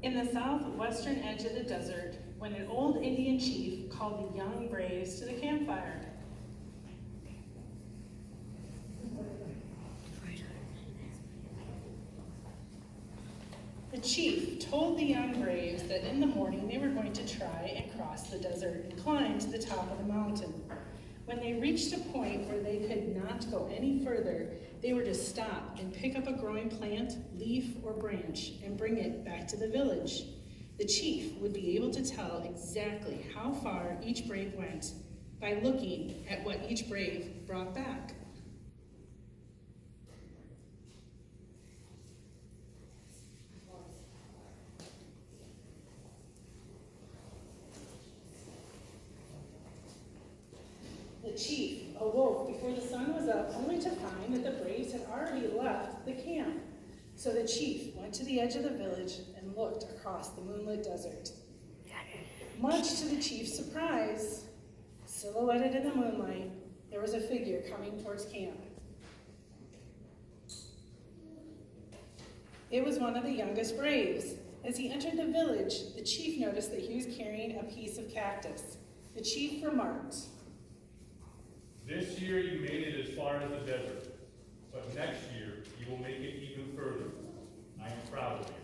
In the southwestern edge of the desert, when an old Indian chief called the young braves to the campfire. The chief told the young braves that in the morning they were going to try and cross the desert and climb to the top of the mountain. When they reached a point where they could not go any further, they were to stop and pick up a growing plant, leaf, or branch and bring it back to the village. The chief would be able to tell exactly how far each brave went by looking at what each brave brought back. The chief awoke before the sun was up, only to find that the braves had already left the camp. So the chief went to the edge of the village and looked across the moonlit desert. Much to the chief's surprise, silhouetted in the moonlight, there was a figure coming towards camp. It was one of the youngest braves. As he entered the village, the chief noticed that he was carrying a piece of cactus. The chief remarked, "This year you made it as far as the desert, but next year you will make it even further. I am proud of you."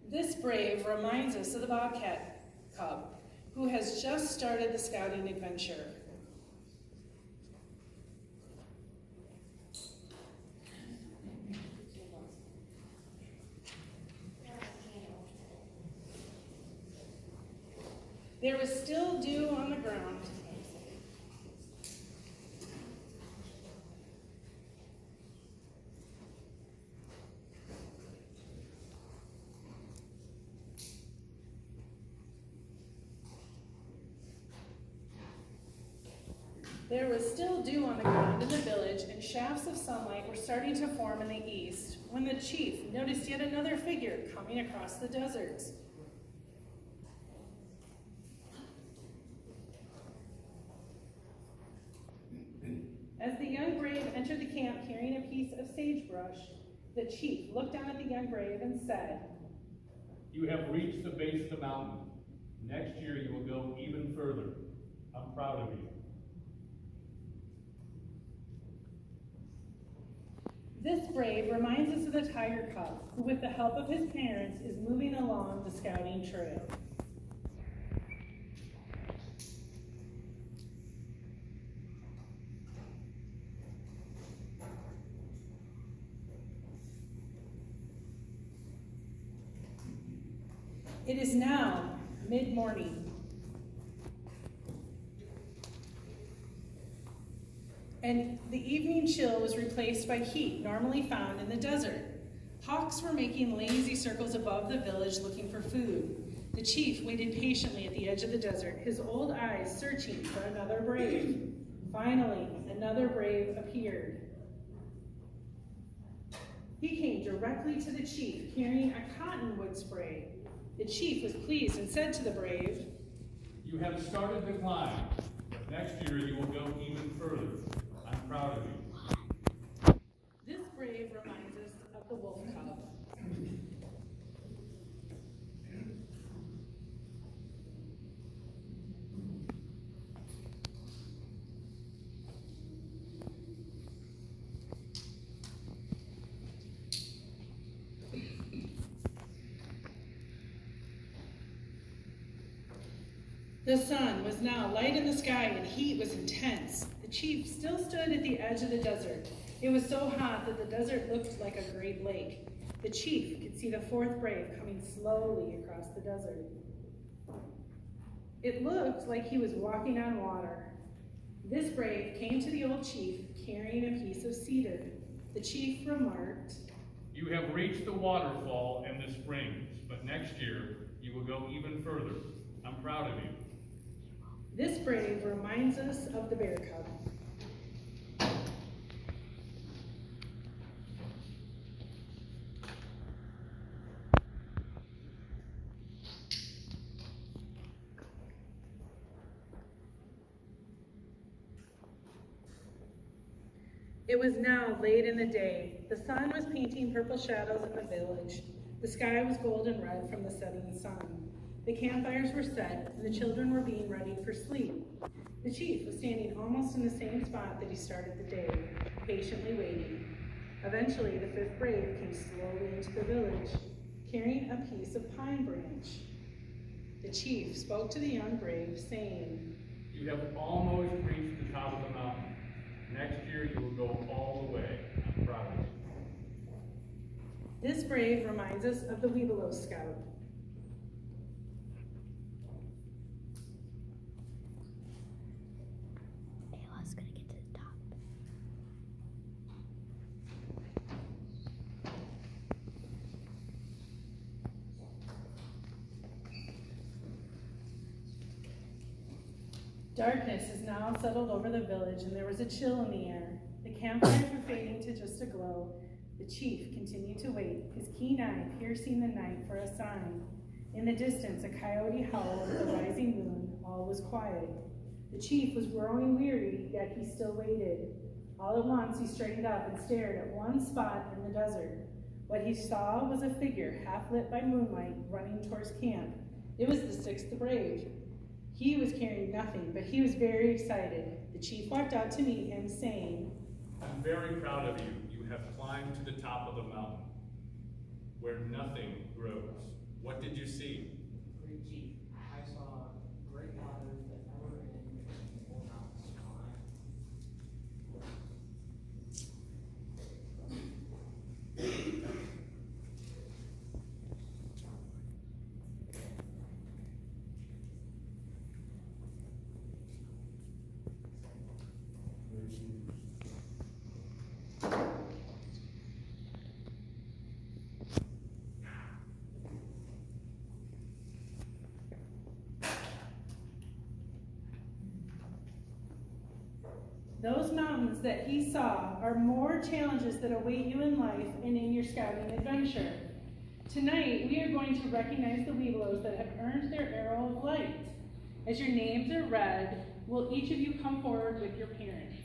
This brave reminds us of the bobcat cub, who has just started the scouting adventure. There was still dew on the ground. There was still dew on the ground in the village, and shafts of sunlight were starting to form in the east, when the chief noticed yet another figure coming across the desert. As the young brave entered the camp carrying a piece of sagebrush, the chief looked down at the young brave and said, "You have reached the base of the mountain. Next year you will go even further. I'm proud of you." This brave reminds us of the tiger cub, who with the help of his parents is moving along the scouting trail. It is now mid-morning, and the evening chill was replaced by heat normally found in the desert. Hawks were making lazy circles above the village looking for food. The chief waited patiently at the edge of the desert, his old eyes searching for another brave. Finally, another brave appeared. He came directly to the chief, carrying a cottonwood spray. The chief was pleased and said to the brave, "You have started the climb, but next year you will go even further. I'm proud of you." This brave reminds us of the wolf cub. The sun was now light in the sky and heat was intense. The chief still stood at the edge of the desert. It was so hot that the desert looked like a great lake. The chief could see the fourth brave coming slowly across the desert. It looked like he was walking on water. This brave came to the old chief carrying a piece of cedar. The chief remarked, "You have reached the waterfall and the springs, but next year you will go even further. I'm proud of you." This brave reminds us of the bear cub. It was now late in the day. The sun was painting purple shadows in the village. The sky was golden red from the setting sun. The campfires were set, and the children were being readied for sleep. The chief was standing almost in the same spot that he started the day, patiently waiting. Eventually, the fifth brave came slowly into the village, carrying a piece of pine branch. The chief spoke to the young brave, saying, You have almost reached the top of the mountain. Next year you will go all the way. I'm proud of you. This brave reminds us of the Webelos Scout. AOL's gonna get to the top. Darkness is now settled over the village, and there was a chill in the air. The campfires were fading to just a glow. The chief continued to wait, his keen eye piercing the night for a sign. In the distance, a coyote howled with the rising moon. All was quiet. The chief was growing weary, yet he still waited. All at once, he straightened up and stared at one spot in the desert. What he saw was a figure half lit by moonlight running towards camp. It was the sixth brave. He was carrying nothing, but he was very excited. The chief walked out to meet him, saying, I'm very proud of you. You have climbed to the top of the mountain, where nothing grows. What did you see? Great chief, I saw great waters that never end and full mountains to climb. Those mountains that he saw are more challenges that await you in life and in your scouting adventure. Tonight, we are going to recognize the Webelos that have earned their arrow of light. As your names are read, will each of you come forward with your parents?